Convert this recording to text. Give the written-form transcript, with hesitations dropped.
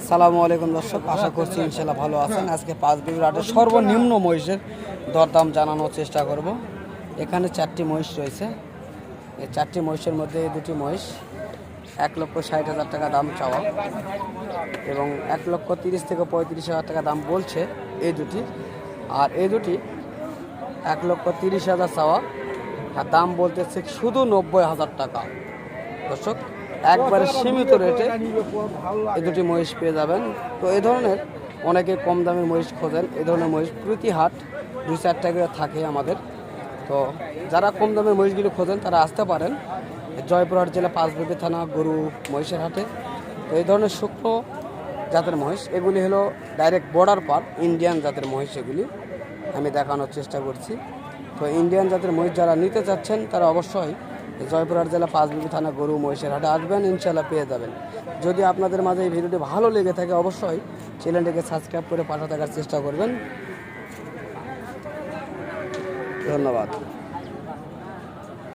সালামু আলাইকুম দর্শক, আশা করছি ইনশাল্লাহ ভালো আছেন। আজকে পাঁচ বিবির হাটের সর্বনিম্ন মহিষের দরদাম জানানোর চেষ্টা করব। এখানে 4টি মহিষ রয়েছে। এই 4টি মহিষের মধ্যে এই দুটি মহিষ 1,60,000 টাকা দাম চাওয়া এবং 1,30,000 থেকে 35,000 টাকা দাম বলছে এই দুটি। আর এই দুটি 1,30,000 চাওয়া আর দাম বলতেছে শুধু 90,000 টাকা। দর্শক, একবারে সীমিত রেটে এই দুটি মহিষ পেয়ে যাবেন। তো এই ধরনের অনেকে কম দামের মহিষ খোঁজেন। এই ধরনের মহিষ প্রতি হাট 2-4টা করে থাকে আমাদের। তো যারা কম দামের মহিষগুলো খোঁজেন তারা আসতে পারেন জয়পুরহাট জেলা পাঁচবিবি থানা গরু মহিষের হাটে। তো এই ধরনের শুকনো জাতের মহিষ এগুলি হলো ডাইরেক্ট বর্ডার পার ইন্ডিয়ান জাতের মহিষ, এগুলি আমি দেখানোর চেষ্টা করছি। তো ইন্ডিয়ান জাতের মহিষ যারা নিতে চাচ্ছেন তারা অবশ্যই জয়পুরহাট জেলা পাঁচবিবি থানা গরু মহিষের হাটে আসবেন, ইনশাল্লাহ পেয়ে যাবেন। যদি আপনাদের মাঝে এই ভিডিওটি ভালো লেগে থাকে অবশ্যই চ্যানেলটিকে সাবস্ক্রাইব করে পাশে থাকার চেষ্টা করবেন। ধন্যবাদ।